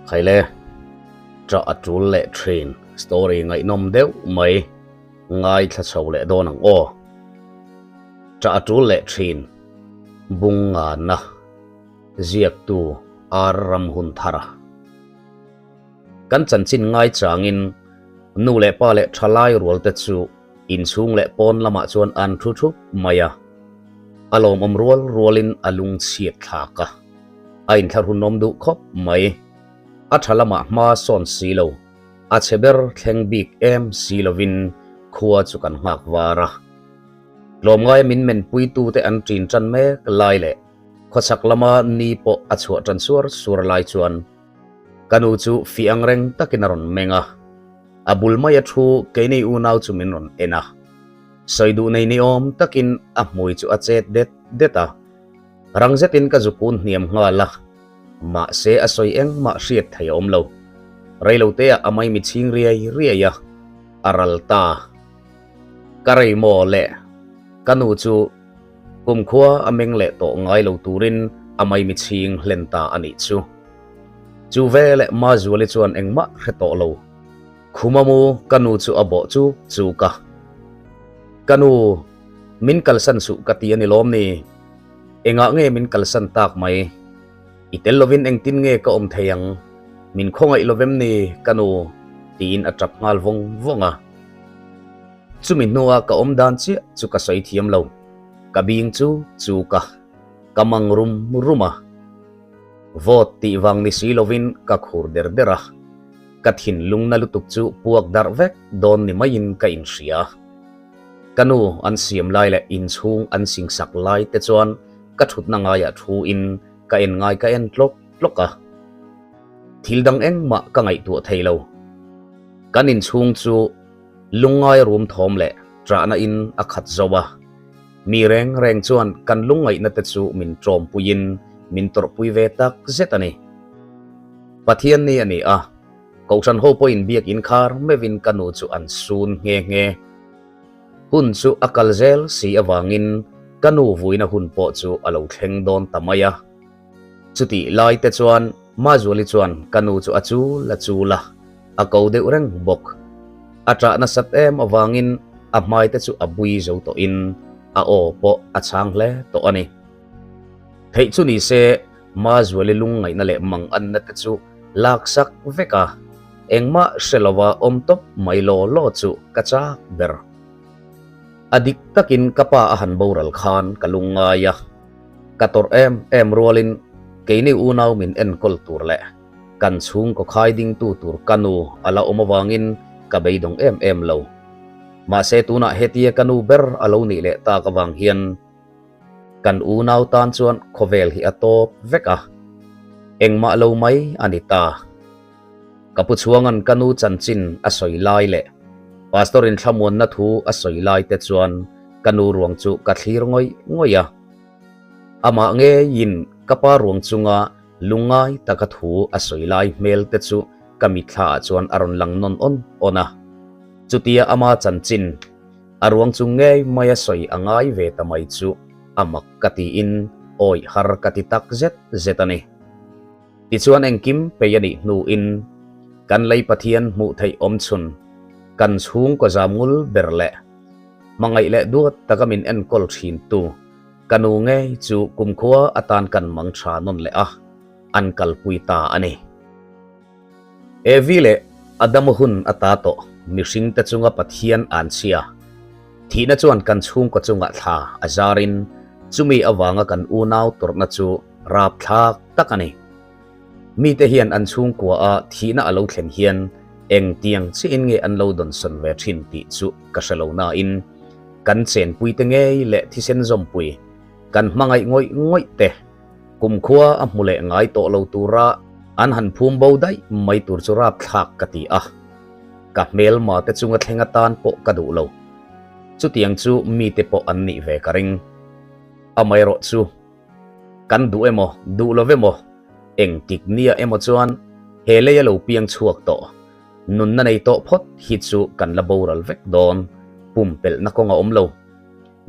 khai le tra atul le train story ngai nom deuh mai ngai thla chho le don ang o tra atul le train bunga na ziak tu aram hun thara kan chanchin ngai changin nu le pa le thalai rol te chu in chung le pon lama chuan an thu thu maya alom rolin alung siat thaka ain thar hun nom du khop mai a thalama ma son silo a cheber thleng bik em silovin khuwa chu kan hmak wara lom ngai min men pui tu te an trin chan me lai le khosak lama ni po a chhuat tran sur lai chuan kanu chu fiang reng takinaron menga abul maya thu keini u nau chu min ron ena soidu nei ni om takin a mui chu a chet deta rangzetin ka zupun niam ngala ma se a soi eng ma hriat thai om lo reilo te amai mi ching riaya aralta karei mo le kanu chu kum khua ameng le to ngai lo turin amai mi ching hlenta ani chu ve le ma zuali chuan engma hreto lo khumamu kanu chu abo chu ka kanu min kalsan su kati ani lom ni enga nge min kalsan tak mai itel lovin eng tin nge ka om theyang min khongai lovem ni kanu tin atrap ngal vonga chumin nuwa ka om dan chi chu ka soi thiam lo ka bing chu ka kamang ruma vot ti wang ni silovin ka khur dera kathin lungna lutuk chu puak dar vek don ni mayin ka in ria kanu an siam lai le in chung an sing sak lai te chuan ka thut na nga ya thu in ka en ngai ka en tloka thildang eng ma ka ngai tu theilo kan in chung chu lungai rum thom le tra na in akhat zowa mi reng chuan kan lungai na te chu min trom puin min tor pui ve tak zetani pathian ni ani a kausan ho point biak in khar mevin kanu chu an sun nge hun chu akalzel si awangin kanu vuina hun po chu alo thleng don tamaya chuti lai te chuan ma zuali chuan kanu chu achu la akau deuh reng bok atra na sat em awangin a mai te chu abui zo to in a o po a chang hle to ani thei chu ni se ma zuali lungai na le mang an na te chu laksak veka engma selawa omtop mailo lo chu kacha ber adik takin kapa ahan boral khan kalungaya kator em rolin keini unaw min en kultur le kan chung ko khai ding tu tur kanu ala omawangin kabeidong em lo ma se tuna hetia kanu ber alo ni le ta kawang hian kan unaw tan chuan khovel hi atop veka engma lo mai anita kapuchuangan kanu chanchin asoi lai le pastorin thamon na thu asoi lai te chuan kanu ruang chu ka thlir ngoya ama nge yin kapa ruang chunga lungai takathu asoi lai mel te chu kamitha chuan aron lang non ona chutia ama chanchin arwang chu nge maya soi angai ve tamai chu amak kati in oi har kati tak zetani ti chuan engkim peyani nu in kan lei pathian mu thei om chun kan chung ko zamul berle mangai le duat takamin en kol thin tu kanu nge chu kumkhua atan kan mangtha non le a an kalpuita ani evile adamuhun atato mishing ta chunga pathian an sia thina chuan kan chung ko chunga tha azarin chumi awanga kan unaw torna chu rap thak takani mi te hian an chung kwa a thina alo thlen hian eng tiang chi in nge an lo don son ve thin ti chu ka salo na in kan chen pui te nge le thi sen zom pui kan mangai ngoi te kum khua a mule ngai to lo tura an han phum bo dai mai tur chu rap thak kati a ka mel ma te chunga thlenga tan po ka du lo chu tiang chu mi te po an ni ve ka ring amai ro chu kan du emo du lo ve mo eng tik nia emo chuan hele ya lo piang chuak to nun na nei to phot hi chu kan la boral vek don pumpel na ko nga om lo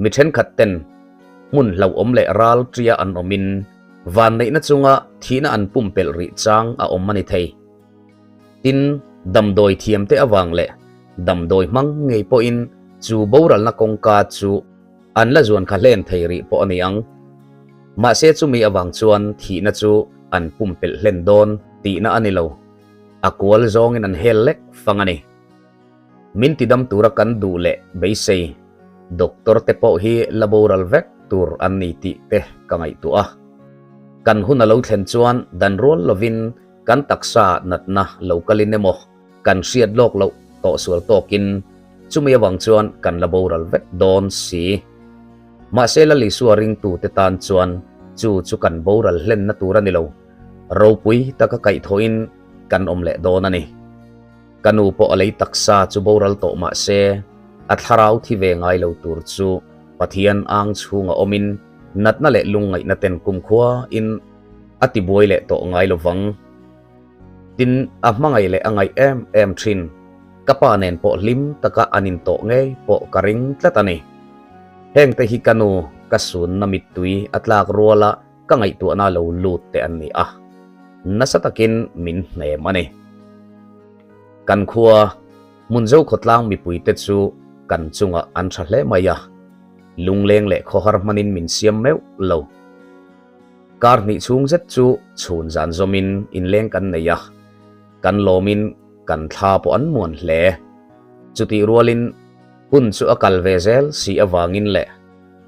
mi then khat ten mun lo om le ral tria an omin van nei na chunga thina an pumpel ri chang a om mani thei tin dam doi thiam te awang le dam doi mang ngei po in chu boral na kongka chu an la zuan kha len theiri po ani ang ma se chu mi awang chuan thi na chu an pumpel hlen don ti na anilo akwal zong in an hel lek fangani min ti dam tura kan du le beisei doktor te po hi laboral vek tur an ni ti te kangai tu a kan hun alo thlen chuan dan rol lovin kan taksa natna lokalin emo kan siat lok lo to sual tokin chumi awang chuan kan laboral vek don si ma se la li suaring tu te tan chuan chu kan boral hlen na tura ni lo ro pui taka kai thoin kan omle don ani kanu po alei taksa chu boral to ma se at harau thi ve ngai lo tur chu pathian ang chunga omin natna le lungai na ten kum khwa in ati boi le to ngai lovang tin a mangai le angai em thin kapa nen po lim taka anin to nge po karing tlatani heng te hi kanu kasun namit tui atlak ruala kangai tu na lo lut te ani a nasatakin min ne mani kan khua munzo khotlang mi pui te chu kan chunga an thle maya lungleng le khohar manin min siam meu lo kar ni chung zet chu chhun zan zomin in leng kan neya kan lomin kan tha po an muan hle chuti rualin hun chu akal vezel si awangin le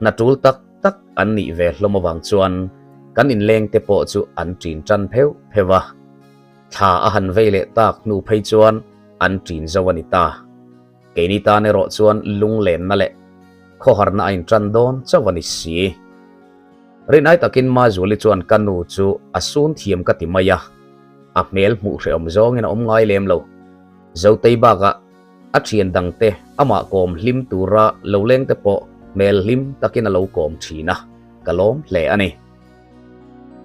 natul tak tak an ni ve hlomawang chuan kan in leng te po chu an trin tran pheu phewa tha a han veile tak nu phei chuan an trin zawani ta keini ta ne ro chuan lunglen na le khohar na ain tran don chawani si rinai takin ma zuli chuan kanu chu asun thiam ka timaya a mel mu hre om zong in om ngai lem lo zo tei baga a thian dang te ama kom hlim tura lo leng te po mel hlim takin a lo kom thina kalom hle ani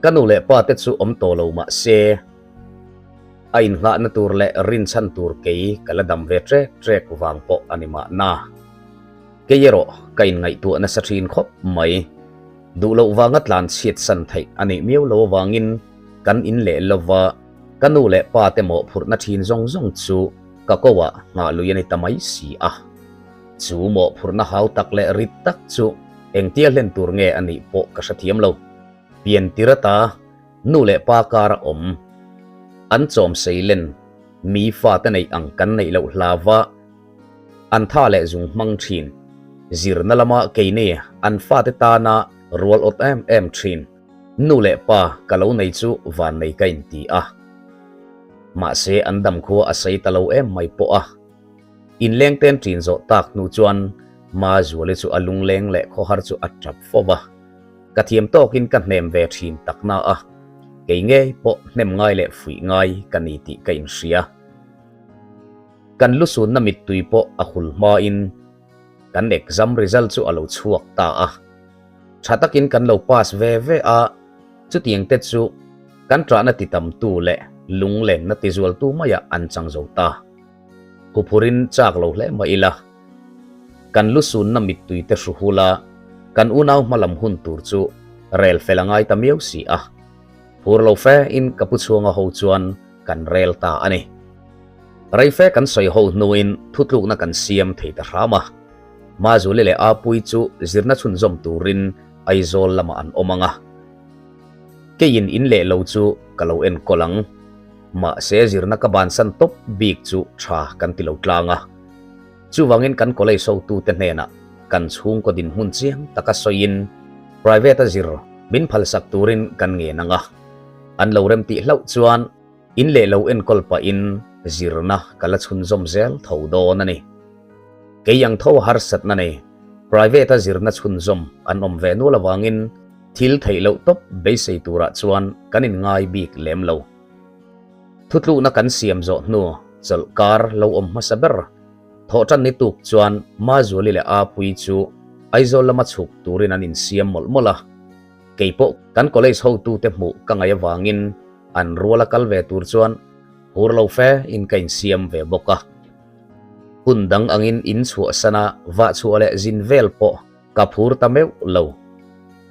kanu le pa te chu om to lo ma se ain nga na tur le rin chan tur ke kaladam ve trek wang po anima na ke yero kain ngai tu na sa thin khop mai du lo wangat lan siat san thai ani miu lo wangin kan in le lova kanu le pa te mo phur na thin zong zong chu ka kowa nga luyani tamai si a chu mo phur na hau tak le rit tak chu engtia len tur nge ani po ka sa thiam lo pian tirata nu le pa kar om an chom seilen mi fa ta nei ang kan nei lo hlawa an tha le zung mang thin zir na lama keine an fa te ta na rual ot em thin nu le pa kalo nei chu van nei kain ti a ma se an dam kho a sei talo em mai po a in leng ten thin zo tak nu chuan ma zuale chu alung leng le kho har chu atrap fowa ka thiam to kin ka hnem ve thin takna a ke nge po hnem ngai le fui ngai kani ti kain ria kan lu sun na mit tui po a khul ma in kan exam result chu alo chuak ta a thatakin kan lo pass ve a chu tiang te chu kan tra na ti tam tu le lung len na ti zual tu maya an chang zo ta hupurin chak lo le ma ila kan lu sun na mit tui te hula kan unaw malam hun tur chu rel felangai ta miau si a pur lo fe in kapuchunga ho chuan kan rel ta ani rai fe kan soi ho nuin thutluk na kan siam thei ta rama ma zule le a pui chu zirna chun zom turin aizol lama an omanga kein in le lo chu kalo en kolang ma se zirna ka ban san top big chu tha kan ti lo tlanga chu wangin kan kolei so tu te hena kan chung ko din hun chiang taka soin private zir bin phal sak turin kan nge nanga an lo rem ti hlau chuan in le lo en kolpa in zirna kala chun zom zel tho do na ni ke yang tho har sat na ni private zirna chun zom an om ve nu lawangin thil thei lo top be sei tura chuan kanin ngai bik lem lo thutlu na kan siam zo nu chal kar lo om ma saber tho tan ni tuk chuan ma zuli le a pui chu aizol lama chuk turin an in siam mol mola keipo kan college ho tu te mu kangai wangin an ruala kal ve tur chuan hur lo fe in kain siam ve boka hundang angin in chu sana wa chu le zin vel po ka phur ta meu lo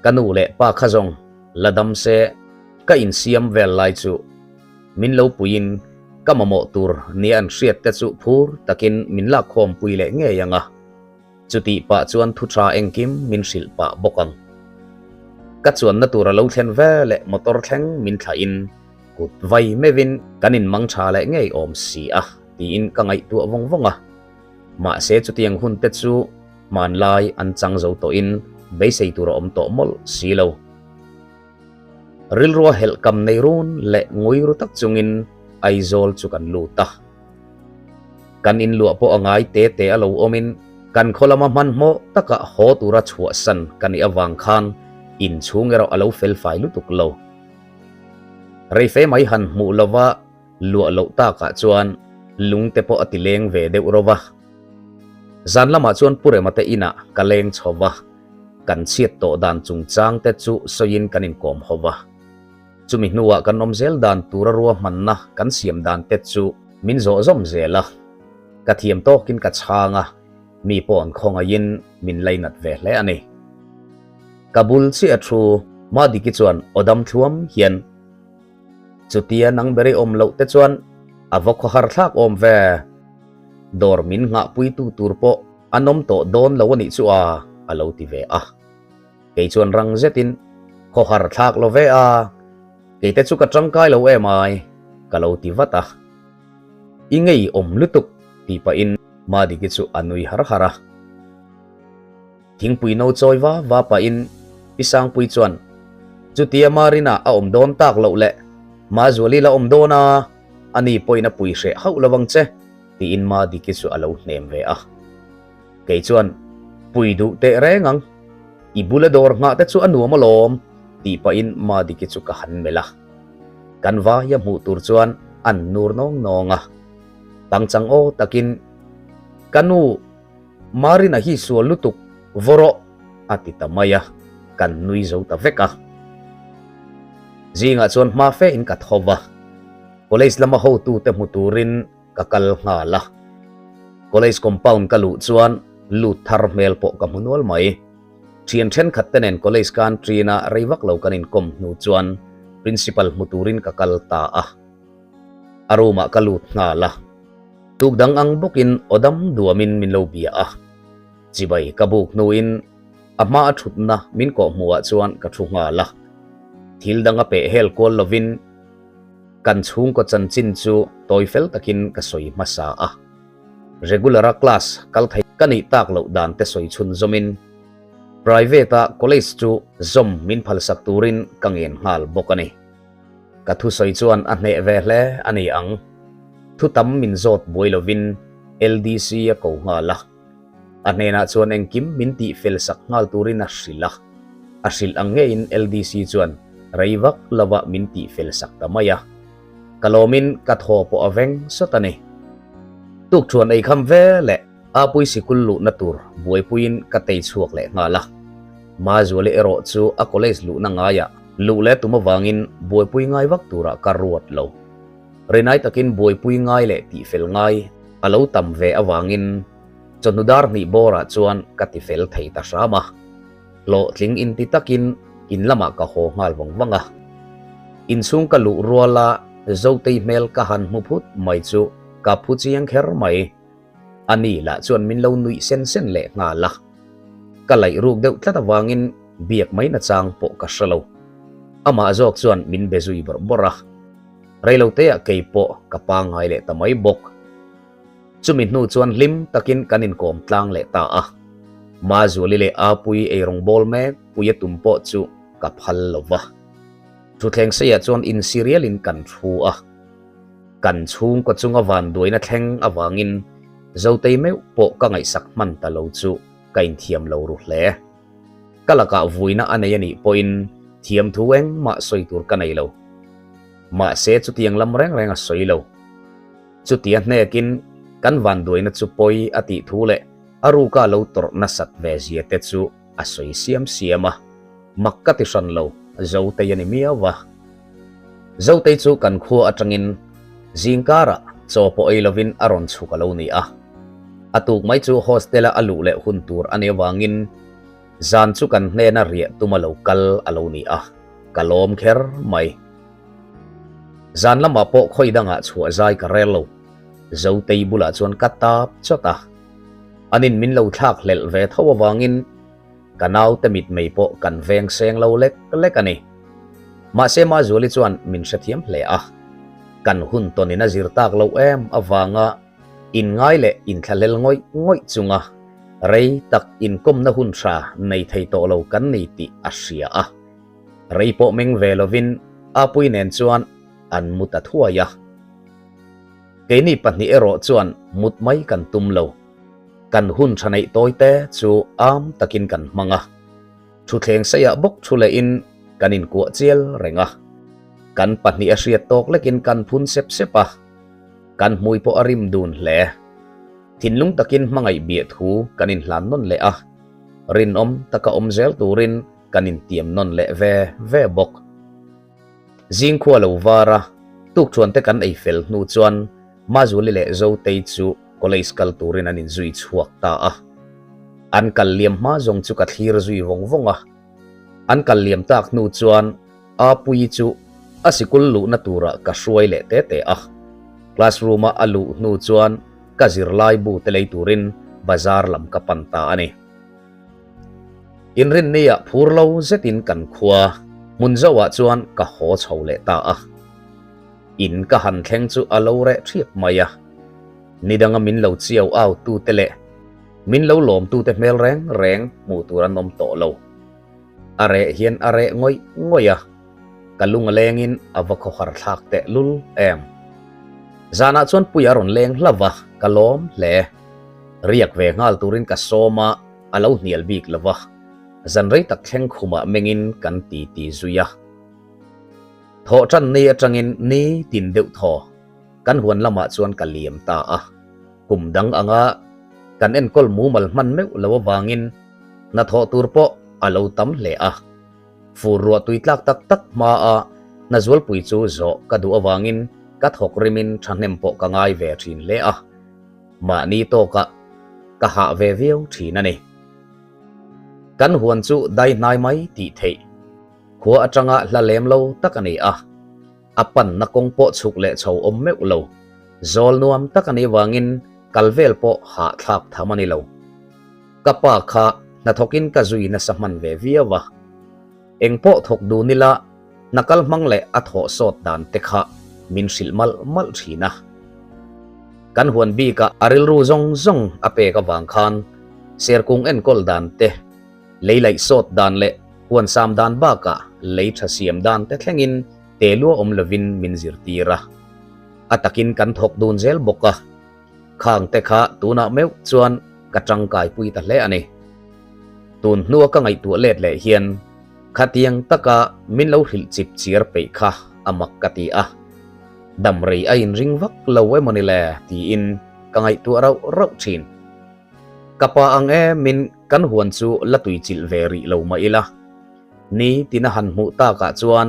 kanu le pa khazong ladam se ka in siam vel lai chu min lo puin kamamo tur ni an hriat te chu phur takin min la khom pui le nge yanga chuti pa chuan thu tha engkim min hril pa bokang ka chuan na tur lo thlen ve le motor thleng min thla in kut vai mevin kanin mang tha le ngei om si a ti in ka ngai tu vong vonga ma se chu tiang hun te chu man lai an chang zo to in be sei tur om to mol si lo ril ro hel kam nei run le ngoi ru tak chungin aizol chu kan lu ta kan in lu po angai te te alo omin kan kholama man mo taka ho tura chhuwa san kan i awang khan in chungero alo fel fai lu tuk lo rei fe mai han mu lova lu lo ta ka chuan lung te po atileng ve deuh rova zan lama chuan pure mate ina kaleng chowa kan chiat to dan chung chang te chu soin kanin kom hova chumi nuwa kan om zel dan tura ruwa manna kan siam dan te chu min zo zom zela ka thiam to kin ka changa mi pon khonga yin min leinat ve hle ani kabul chi athu ma diki chuan odam thuam hian chutia nang beri om lo te chuan avok har thak om ve dor min nga pui tu tur po anom to don lo ni chu a alo ti ve a ke chuan rang zetin kho har thak lo ve a ke te chu ka tangkai lo e mai ka lo ti vata ingei om lutuk ti pa in ma diki chu anui har hara thing pui no choi wa pa in pisang pui chuan chutia marina a om don tak lo le ma zoli la om dona ani poina pui hre hau lawang che ti in ma diki chu alo hnem ve a ke chuan pui du te rengang ibulador nga te chu anu malom ti pa in ma diki chu ka han mela kanwa ya mu tur chuan an nur nong nonga pangchang o takin kanu marina hi su lutuk voro atitamaya kan nui zo ta veka zinga chuan ma fe in ka thowa college lama ho tu te muturin kakal ngala college compound kalu chuan lu thar mel po ka munwal mai thian then khat tenen college kan trina reiwak lo kanin kom nu chuan principal muturin kakal ta a aruma kalu ngala tugdang ang bukin odam duamin min lo bia a chibai kabuk nuin ama athutna min ko muwa chuan ka thu ngala thildanga pe hel kol lovin kan chung ko chan chin chu toifel takin ka soi masa a regular class kal thai kani tak lo dan te soi chun zomin private college chu zom min phal sak turin kangen ngal bokani ka thu soi chuan a hne ve hle ani ang thu tam min zot boilovin LDC a ko ngala anena chuan engkim min ti fel sak ngal turin a hrila a hril ange in LDC chuan reiwak lawa min ti fel sak tamaya kalomin katho po aveng sotani tuk chuan ei kham ve le apui sikullu natur buipuin katei chuak le ngala ma zuale ero chu a college lu na ngaya lu le tuma wangin buipui ngai wak tura karuat lo renai takin buipui ngai le ti fel ngai alo tam ve awangin chonudar ni bora chuan kati fel thei ta sama lo tling in ti takin in lama ka ho ngal wangwanga in sung ka lu ruala zotei mel ka han muput mai chu ka phuchiang kher mai ani la chuan min lo nui sen sen le ngala kalai ruk deuh tlata wangin biak mai na chang po ka salo ama jok chuan min bezui bora reilo te a keipo kapangai le tamai bok chumi nu chuan lim takin kanin kom tlang le ta a ma zuli le apui e rong bol me puya tumpo chu kaphal lova thu thleng se ya chuan in serial in kan thu a kan chung ko chunga van doina thleng awangin zotei me po ka ngai sak man ta lo chu kain thiam lo ru hle kalaka vuina anayani point thiam thueng ma soitur kanai lo ma se chu tiang lam reng reng a soilo chu tia hnekin kan van doina chu poi ati thu le aru ka lo tor na sat ve zia te chu a soi siam siama makkati san lo zotei ani miawa zotei chu kan khu atangin zingkara chopo eilovin aron chuka lo ni a atuk mai chu hostela alu le huntur ane wangin zan chu kan hne na ria tuma lo kal alo ni a kalom kher mai zan lama po khoi danga chua zai ka relo zo tei bula chuan katap chota anin min lo thak lel ve thaw wangin kanau te mit mei po kan veng seng lo lek lek ani ma se ma zuli chuan min sathiam hle a kan hun tonina zirtak lo em awanga in ngai le in thalel ngoi ngoi chunga rei tak in kom na hun tha nei thei to lo kan nei ti asia a rei po meng velovin apui nen chuan an muta thuaya keini pahni ero chuan mut mai kan tum lo kan hun thanei toite chu am takin kan manga thu thleng saya bok thule in kanin ku chial renga kan pahni a hriat tok lekin kan phun sep sepa kan mui po arim dun hle thinlung takin mangai bia thu kanin hlan non le a rin om taka om zel turin kanin tiam non le ve bok jing khua lo wara tuk chuan te kan ei fel nu chuan ma zuli le zo tei chu college kal turin anin zui chuak ta a an kal liam ma zong chu ka thlir zui vong vonga an kal liam tak nu chuan a pui chu asikul lu na tura ka hruai le te a classroom a alu nu chuan ka zirlai bu te lei turin bazar lam ka panta ani inrin nia phurlo zetin kan khua mun zawa chuan ka ho chho le ta a in ka han thleng chu alo re thiep maya nidanga min lo chiau au tu tele min lo lom tu te mel reng mu turan om to lo are hian are ngoi ngoya kalung lengin avakho har thak te lul em zana chuan puyaron leng hlava kalom hle riak ve ngal turin ka soma alo hnial bik lova zan rei tak thleng khuma mengin kan ti zuya tho tran ni atangin ni tin deuh tho kan huan lama chuan ka liam ta a kumdang anga kan en kol mu mal man meu lo wangin na tho tur po alo tam hle a furwa tuitlak tak ma a na zual pui chu zo ka du awangin ka thok rimin thanem po ka ngai ve thin le a ma ni to ka ha ve viau thina ni kan huan chu dai nai mai ti thei khua atanga la lem lo takani a apan na kong po chuk le chho om meu lo zol nuam takani wangin kalvel po ha thak thamani lo kapa kha na thokin ka zui na saman ve viawa eng po thok du nila nakal mang le a tho sot dan te kha min sil mal thina kan huan bi ka aril ru zong ape ka wang khan ser kung en kol dan te leilai sot dan le huan sam dan ba ka lei tha siam dan te thlengin te lu om lovin min zir tira atakin kan thok dun zel boka khang te kha tuna meu chuan ka tangkai pui ta hle ani tun nuwa ka ngai tu let le hian khatiang taka min lo hil chip chiar pe kha amak kati a damrei a in ring vak lo we monile ti in ka ngai tu rau thin kapa ang e min kan huan chu latui chil veri lo ma ila ni tinahan mu ta ka chuan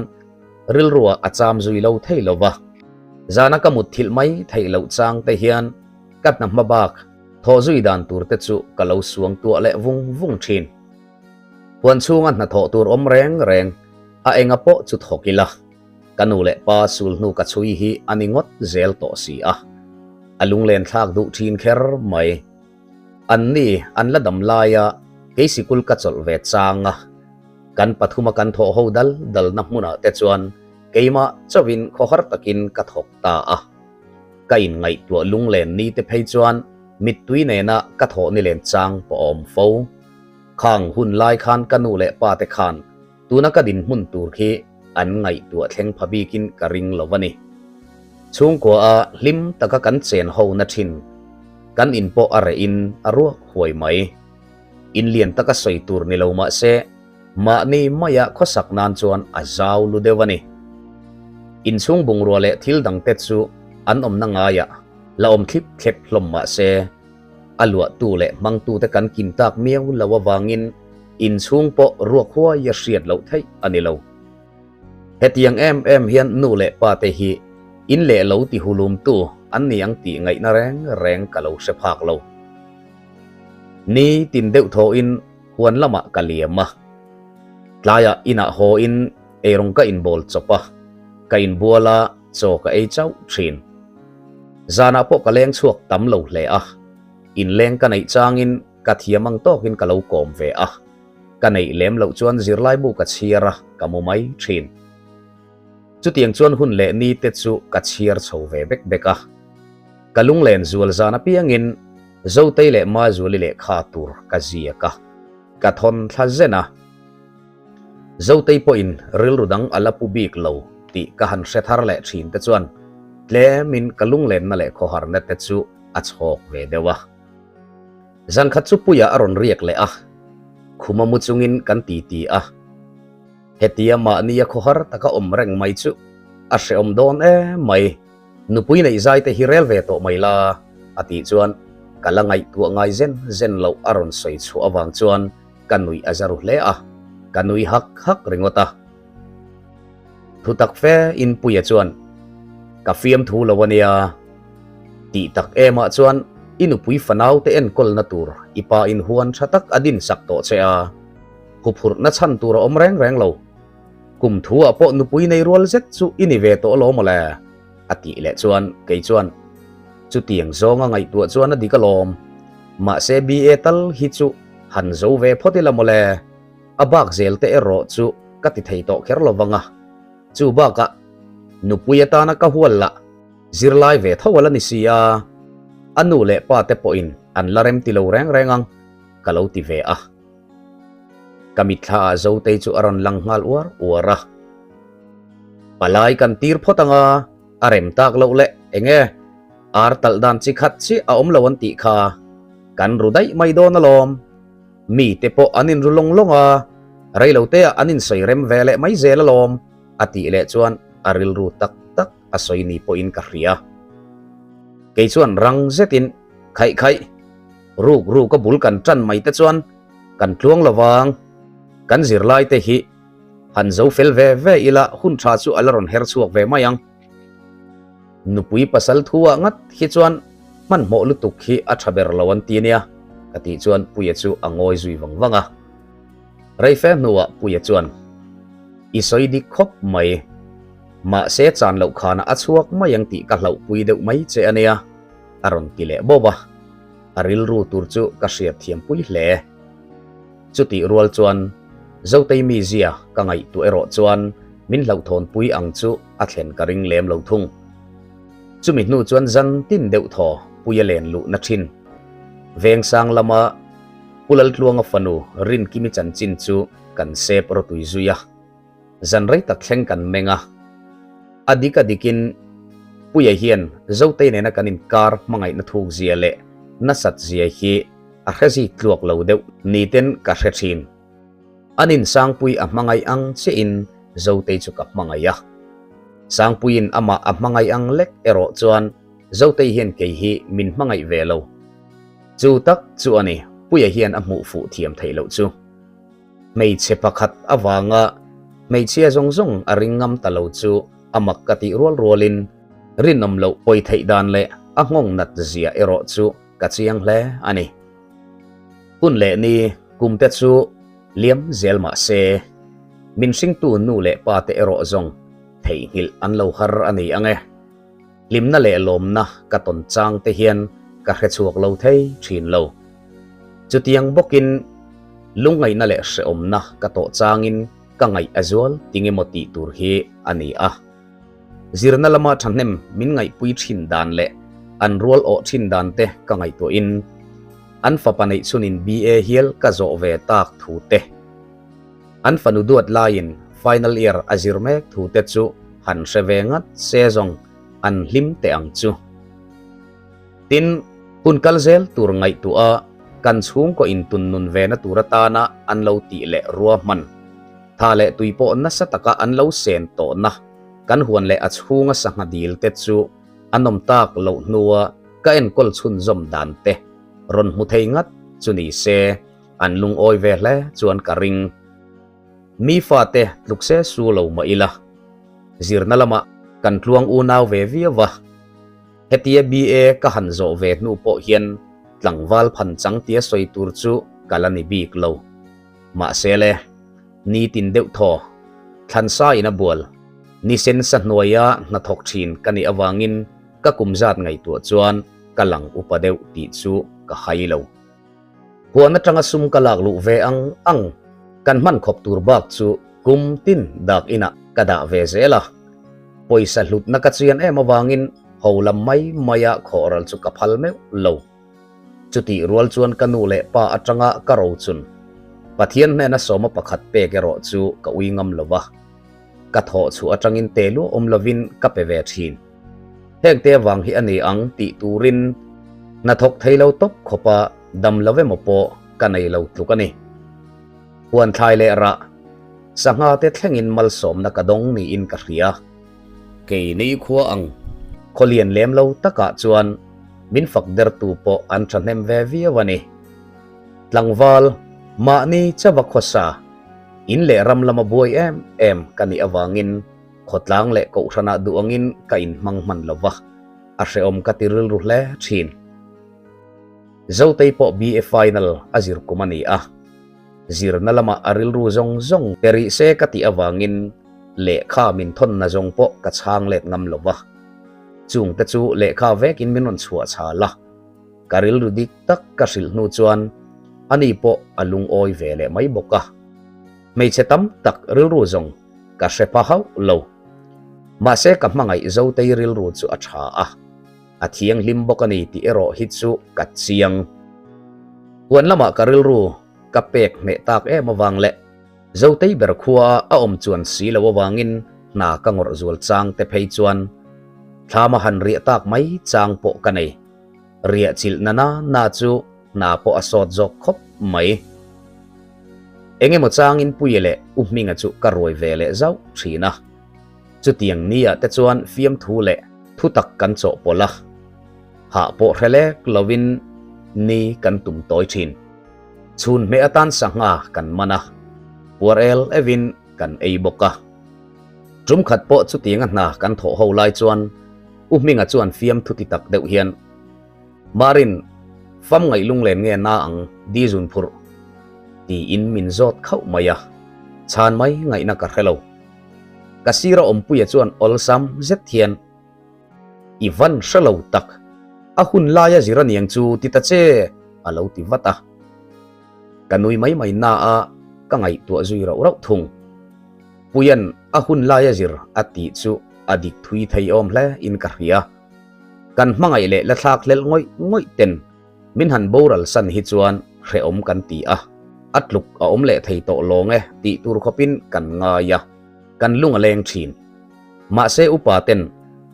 ril ruwa acham zui lo thei lova zana ka mut thil mai thei lo chang te hian kat na mabak tho zui dan tur te chu ka lo suang tu le vung thin huan chunga na tho tur om reng a enga po chu thokila kanu le pa sul nu ka chui hi aningot zel to si a alung len thak du thin kher mai anni an la dam laya keisikul ka chol ve changa kan pathuma kan tho ho dal na muna te chuan keima chawin khohar takin ka thok ta a kain ngai tu lung len ni te phei chuan mit tui ne na ka tho ni len chang po om fo khang hun lai khan kanu le pa te khan tuna ka din mun tur khi an ngai tu thleng phabi kin ka ring lovani chung ko a lim taka kan chen ho na thin kan in po are in aru huai mai in lian taka soi tur ni lo ma se ma ni maya khosak nan chuan a zau lu dewani in chung bung ro le thil dang te chu an om na nga ya la om thlip thlep hlom ma se alua tu le mang tu te kan kin tak miau lawa wangin in chung po ruak huwa ya hriat lo thei ani lo hetiang em hian nu le pa te hi in le lo ti hulum tu an niang ti ngai na reng ka lo se phak lo ni tin deuh tho in huan lama kaliama tlaya ina ho in erong ka in bol chopa ka in buala cho ka ei chau thin zana po ka leng chuak tam lo hle a in leng ka nei changin ka thiamang tokin ka lo kom ve a ka nei lem lo chuan zirlai bu ka chiara ka mu mai thin chu tiang chuan hun le ni te chu ka chiar chho ve bek beka kalung len zual zana piangin zo tei le ma zuli le kha tur ka zia ka thon thla zena zo tei po in ril rudang ala pu bik lo ti ka han se thar le thin te chuan tle min kalung len na le kho har na te chu a chhok ve dewa zan khat chu puya aron riek le a khuma mu chungin kan ti a hetia ma nia kho har taka om reng mai chu a se om don mai nupui nei zai te hirel ve to mai la ati chuan kalangai tu ngai zen lo aron soi chu awang chuan kanui azaru hle a kanui hak ringota thutak fe in puya chuan ka fiam thu lawania ti tak ema chuan inupui fanau te en kol na tur ipa in huan thatak adin sak to chea huphur na chan tur om reng lo kum thu a po nupui nei rol zet chu ini ve to lo mala ati le chuan kei chuan chu tiang zonga ngai tu chuan a dikalom ma se ba tal hi chu han zo ve photila mole abak zel te ero chu kati thei to kher lovanga chu ba ka nupui ta na ka hualla zirlai ve thawala ni sia anu le pa te po in an larem ti lo rengang kalau ti ve a kamitha zo te chu aron langhal uara palai kan tir photanga arem tak lo le enge ar tal dan chi khat chi a om lawan ti kha kan rudai mai do na lom mi te po anin rulong longa rai lo te anin soirem vele mai zela lom ati le chuan aril ru tak asoi ni po in ka ria kei chuan rang zetin khai ru ka bul kan tran mai te chuan kan tluang lawang kan zirlai te hi han zo fel ve ila hun tha chu alaron her chuak ve mayang nupui pasal thuwa ngat hi chuan man mo lutuk hi a thaber lawan ti nia ati chuan puya chu angoi zui wangwanga rei fe nuwa puya chuan isoi di khop mai ma se chan lo khana achuak mayang ti ka hlau pui deuh mai che ania aron ti le boba aril ru tur chu ka hriat thiam pui hle chuti rual chuan zotei mi zia ka ngai tu ero chuan min hlau thon pui ang chu a thlen ka ring lem lo thung chumi nu chuan zan tin deuh tho puya len lu na thin veng sang lama pulal tluanga fanu rin kimi chan chin chu kan sep ro tui zuya zan rei tak thleng kan menga dikin puya hian zotei ne na kanin kar mangai na thuk zia le na sat zia hi a khazi tluak lo deuh ni ten ka hrethin anin sang pui a mangai ang che in zotei chu kap mangaya sang puin ama a mangai ang lek ero chuan zotei hian ke hi min mangai velo chu tak chu ani puya hian a mu fu thiam theilo chu mei che pakhat awanga mei chia zong a ringam talo chu amak kati rolin rinom lo poi thei dan le a ngong nat zia ero chu ka chiang hle ani kun le ni kumte chu liam zelma se min sing tu nu le pa te ero zong thei hil an lo har ani ange limna le lom na ka ton chang te hian ka hre chuak lo thei thin lo chutiang bokin lungai na le se om na ka to changin ka ngai azol tinge moti tur hi ani a zirna lama thanem min ngai pui thin dan le an rol o thin dan te ka ngai to in an fa panai chunin ba hial ka zo ve tak thu te an fanu duat lain final year azirmek thu te chu han se ve ngat se zong an hlim te ang chu tin kun kalzel tur ngai tu a kan chung ko in tun nun ve na turata na an lo ti le ruwa man tha le tuipo na sataka an lo sen to na kan huan le achunga sanga dil te chu anom tak lo nuwa ka en kol chun zom dan te ron mu thei ngat chuni se an lung oi ve hle chuan ka ring mi fa te lukse su lo ma ila zirna lama kan tluang u naw ve viawa hetia ba ka han zo ve nu po hian tlangwal phan chang tia soi tur chu kalani bik lo ma sele ni tin deuh tho than sa ina bual ni sen sa hnuaia na thok thin kani awangin ka kumzat ngai tu chuan kalang upadeu ti chu ka hailo huana tanga sum kalak lu ve ang kan man khop tur bak chu kum tin dak ina kada ve zela poisa hlut na ka chian em awangin holam mai maya khoral chu ka phal me lo chuti rual chuan kanu le pa atanga ka ro chun pathian me na soma pakhat pe ke ro chu ka uingam lova ka tho chu atangin telu omlovin ka pe ve thin hek te wang hi ani ang ti turin na thok thailo top khopa dam love mo po kanai lo tlukani huan thlai le ra sanga te thlengin mal som na kadong ni in ka hria ke nei khuwa ang kholian lem lo taka chuan min fak der tu po an thanem ve viawani tlangwal ma ni chawa khosa in le ram lama boy em kani awangin khotlang le ko thana duangin ka in mangman lova a hreom katiril ru hle thin zotei po BA final azir kumani a zir na lama aril ru zong peri se kati awangin le kha min thon na zong po ka chang let ngam lova chung ta chu le kha vekin minon chhuwa chala karil ru dik tak ka sil nu chuan ani po alung oi vele mai boka mei chetam tak ril ru zong ka shepa hau lo ma se ka mangai zotei ril ru chu a tha a thiang lim bokani ti ero hi chu kat chiang huan lama karil ru ka pek me tak e mawang le zotei ber khuwa a om chuan si lo wangin na ka ngor zual chang te phei chuan thama han ri tak mai chang po kanai ria chil na chu na po asot jok khop mai enge mo changin puile umminga chu karoi vele zau thina chu tiang nia te chuan fiam thu le thu tak kan cho pola ha po rele lovin ni kan tum toy thin chun me atan sanga kan mana puarel evin kan eiboka trum khat po chu tianga na kan tho ho lai chuan umminga chuan fiam thu ti tak deuh hian marin fam ngai lung len nge na ang di zun phur ti in min zot khau maya chan mai ngai na ka hello kasira ompuya chuan olsam zet thian ivan shalo tak a hun laya zira niang chu ti ta che alo ti vata kanui mai na a ka ngai tu zui rau thung puyan a hun laya zir ati chu adik thui thei om hle in ka hria kan mangai le la thlak lel ngoi ten min han boral san hi chuan hre om kan ti a atluk a om le thei to longe ti tur khopin kan nga ya kan lunga leng thin ma se upaten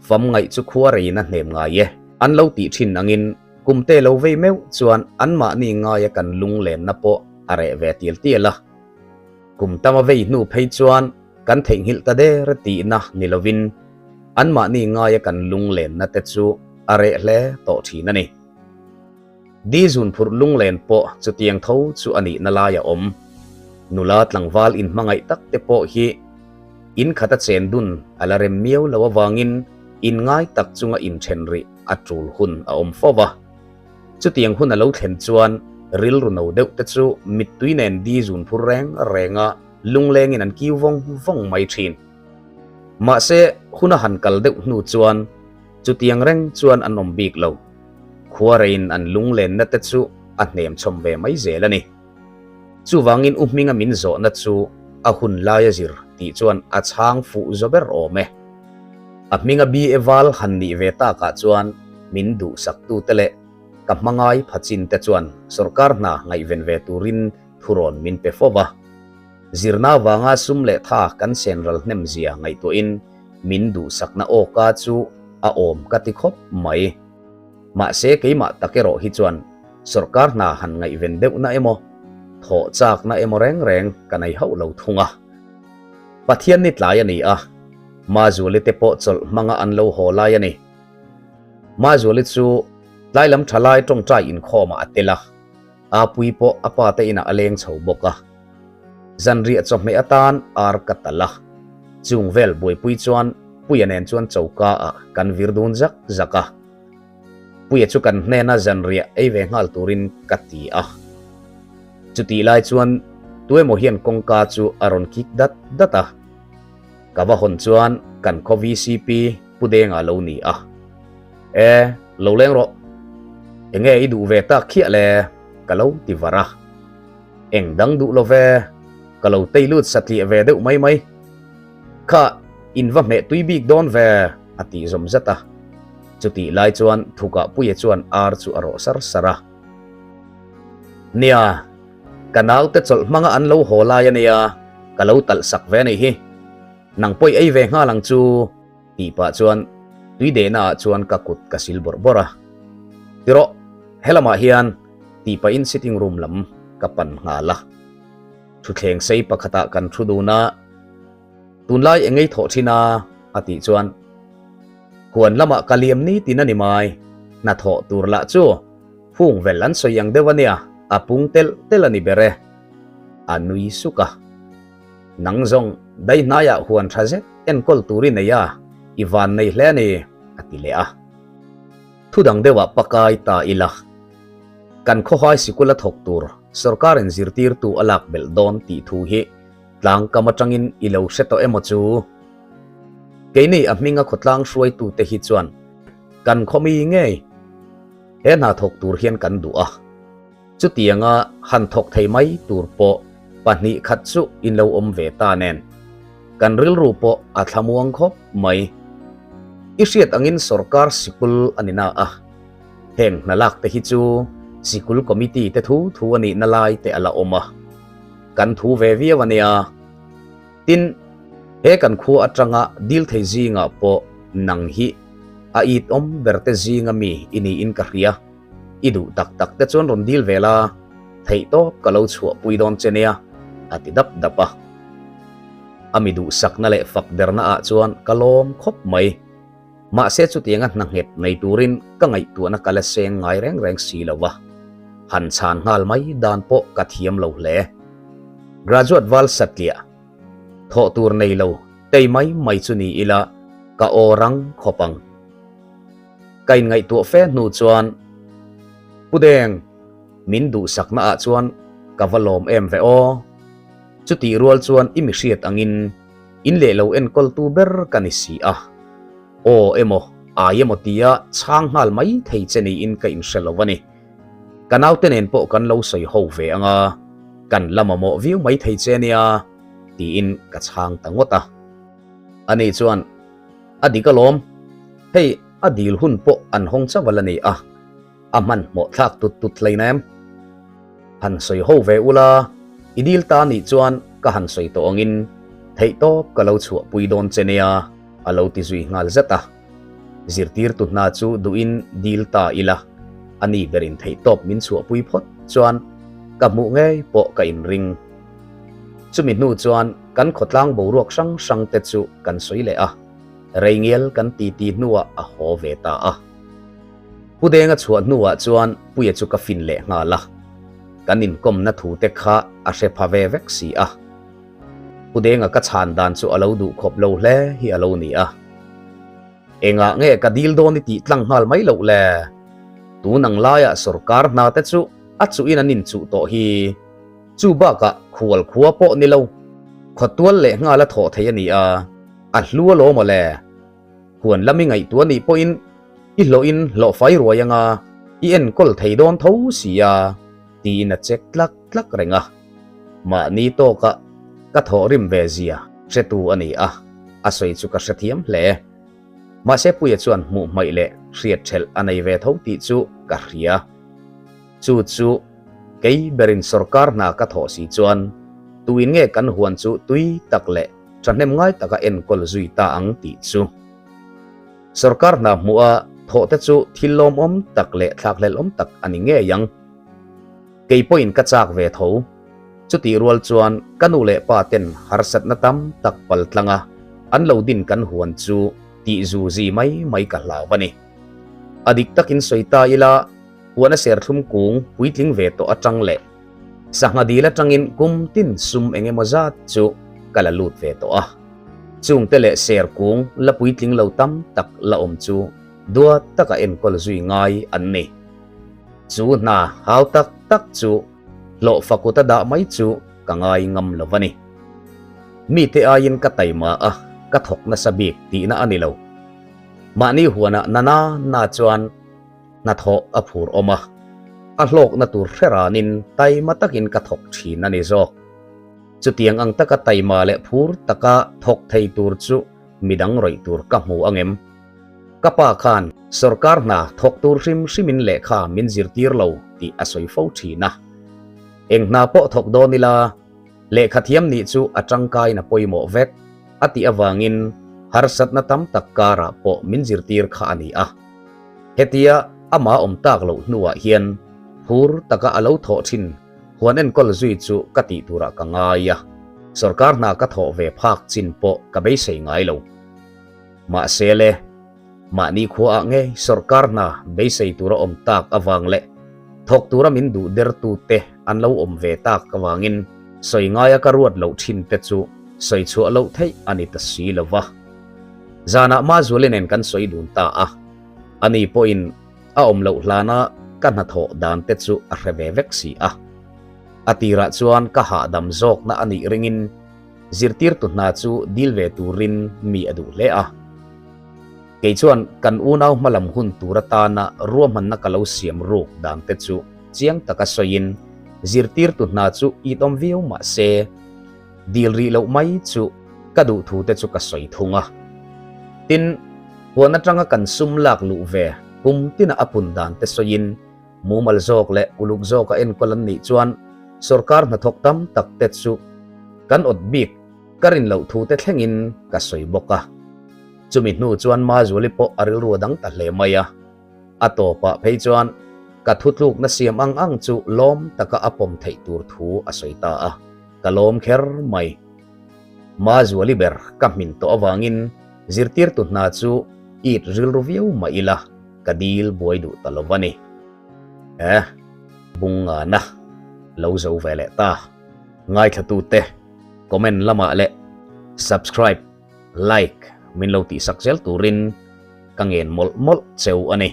fam ngai chu khuwa rei na hnem nga ye an lo ti thin angin kumte lo ve meu chuan an ma ni nga ya kan lung len na po are ve tiel tiela kum tama ve nu phei chuan kan theng hil ta de ra ti na nilovin an ma ni nga ya kan lung len na te chu are hle to thina ni di zun phur lung len po chu tiang tho chu ani na la ya om nula tlangwal in mangai tak te po hi in khata chen dun alarem miau lawa wangin in ngai tak chunga in thenri atul hun a om fowa chu tiang hun alo thlen chuan ril ru no deuh te chu mit tuinen di zun phur renga lungleng in an ki vong mai thin ma se huna han kal deuh nu chuan chu tiang reng chuan an om bik lo khuarein an lunglen na te chu a hnem chom ve mai zelani chu wangin umminga min zo na chu a hun laya zir ti chuan a chang fu zober ome a minga bi eval han ni ve ta ka chuan min du sak tu tele ka mangai phachin te chuan sarkar na ngai ven ve turin thuron min pe fowa zirna wanga sum le tha kan senral hnem zia ngai to in min du sak na o ka chu a om ka ti khop mai ma se keima takero hi chuan sarkar na han ngai ven deuh na emo tho chak na emo reng kanai ho lo thunga pathian ni tlai ani a ma zuli te po chol manga an lo ho lai ani ma zuli chu lailam thalai tong trai in khoma atela a pui po apa te ina aleng chho boka zanri achom me atan ar katala chung vel boi pui chuan puyanen chuan chauka a kan virdun zaka puya chu kan hne na zanria ei ve ngal turin kati a chuti lai chuan tuemo hian kongka chu aron kik data kava hon chuan kan kho VCP pudenga lo ni a lo leng ro enge i du ve ta khia le kalo ti vara eng dang du lo ve kalo tei lut satli ve deuh mai mai kha in va me tui bik don ve ati zom zata chuti lai chuan thuka puye chuan ar chu aro sar sara nia kanau te chol manga an lo hola ya nia kalo tal sak ve nei hi nang poi ei ve nga lang chu ti pa chuan tui de na chuan ka kut ka sil bor bora tiro helama hian ti pa in sitting room lam kapan ngala thu thleng sei pakhata kan thu du na tunlai engei tho thina ati chuan huan lama kaliam ni tinani mai na tho tur la chu phung vel an soyang dewania apung tel ani bere anui suka nangzong dai naya huan thazet en kol turi neya iwan nei hle ni ati le a thudang dewa pakai ta ila kan kho hai sikula thok tur sarkar en zirtir tu alak bel don ti thu hi tlang kamatangin ilo seto emo chu keini amminga khotlang shuai tu te hi chuan kan khomi nge he na thok tur hian kan du a chu tianga han thok thei mai tur po pani khat chu in lo om ve ta nen kan ril ru po a thlamuang khop mai isiat angin sarkar sikul anina a heng nalak te hi chu sikul committee te thu ani nalai te ala oma kan thu ve viawania tin he kan khu atanga dil thei zinga po nang hi a it om berte zinga mi ini in ka ria idu tak tak te chon ron dil vela thei to kalo chhuwa puidon chenia ati dap dapa amidu sakna le fakderna a chuan kalom khop mai ma se chu tianga nang het nei turin ka ngai tu na kala seng ngai reng silawa han chan ngal mai dan po ka thiam lo le graduate wal satlia tho tur nei lo tei mai chu ni ila ka orang khopang kain ngai tu fe nu chuan pudeng min du sakna a chuan ka valom em ve o chuti rual chuan imi hriat angin in le lo en kol tu ber kanisi a o emo ayemo tia chang hal mai thei cheni in ka in selovani kanau tenen po kan lo soi ho ve anga kan lamamo view mai thei chenia ti in ka chang tangota ani chuan adikalom hei adil hun po an hong chawalani a aman mo thak tut leinam han soi ho ve ula idil ta ni chuan ka han soi to angin thei to kalo chu puidon chenia alo ti zui ngal zata zirtir tu na chu duin dil ta ila ani berin thei top min chu pui phot chuan ka mu nge po ka in ring chumi nu chuan kan khotlang boruak sang te chu kan soi le a reingel kan ti nuwa a ho ve ta a pudenga chuan nuwa chuan puya chu ka fin le ngala kanin kom na thu te kha a she phave vek si a pudenga ka chan dan chu alo du khop lo hle hi alo ni a enga nge ka dil don ni ti tlang hal mai lo le tu nang laya sarkar na te chu a chu in anin chu to hi chu ba ka khual khuwa po ni lo khotwal le nga la tho thei ani a hluwa lo mo le huan lami ngai tu ni po in i lo in lo fai ruayanga i en kol thei don tho sia ti na chek tlak renga ma ni to ka tho rim ve zia se tu ani a soi chu ka sathiam hle ma se puya chuan mu mai le riat thel anei ve tho ti chu ka ria chu kei berin sarkar na ka tho si chuan tuin nge kan huan chu tui tak le thanem ngai taka en kol zui ta ang ti chu sarkar na muwa tho te chu thilom om tak le thlak lel om tak ani nge yang kei point ka chak ve tho chu ti rual chuan kanu le pa ten harsat na tam tak pal tlanga an lo din kan huan chu ti zu zi mai ka lawani adik takin soita ila huana ser thum kung puitling ve to atang le sanga dila tangin kum tin sum enge mozat chu kala lut ve to chung tele ser kung la puitling lo tam tak la om chu dua taka en kol zui ngai an ni chu na hau tak chu lo fakuta da mai chu ka ngai ngam lovani mi te ayin ka taima ka thok na sabik ti na anilo mani huana nana na chuan na tho aphur oma a hlok na tur hreranin tai matakin ka thok thin ani zo chutiang ang taka taima le phur taka thok thei tur chu midang roi tur ka hmu angem kapa khan sarkar na thok tur rim simin le kha min zir tir lo ti asoi fo thina eng na po thok do nila le khathiam ni chu atangkai na poimo vek ati awangin harsat na tam takkara po min zir tir kha ani a hetia ama tak lo nuwa hian phur taka alo tho thin huanen kol zui chu kati tura ka ngaya sarkar na ka tho ve phak chin po ka be sei ngai lo ma sele ma ni khuwa nge sarkar na be sei tura tak awang le thok tura min du der tu te an lo ve tak kawangin soi ngaya ka ruat lo thin te chu soi chu lo thei ani ta si lova zana ma zulenen kan soi dun ta a ani point a lo hlana kan na tho dan te chu a reve vek si a atira chuan ka ha dam zok na ani ringin zirtir tu na chu dilve turin mi adu le a ke chuan kan unaw malam hun turata na ruam han na kalo siam ruk dan te chu chiang taka soin zirtir tu na chu itom viu ma se dilri lo mai chu kadu thu te chu ka soi thunga tin huana tanga kan sumlak lu ve kum tina apun dan te soin mumal zok le uluk zok ka en kolan ni chuan sarkar na thok tam tak te chu kan ot bik karin lo thu te thlengin ka soi boka chumi nu chuan ma zuli po aril ruadang ta hle maya atopa phei chuan ka thutluk na siam ang chu lom taka apom thei tur thu asoita a kalom kher mai ma zuli ber ka min to awangin zirtir tu na chu it ril review ma ila kadil boy du talovani bunga na lo zo vele ta ngai thatu te comment lama le subscribe like min lo ti sakjel turin kangen mol cheu ani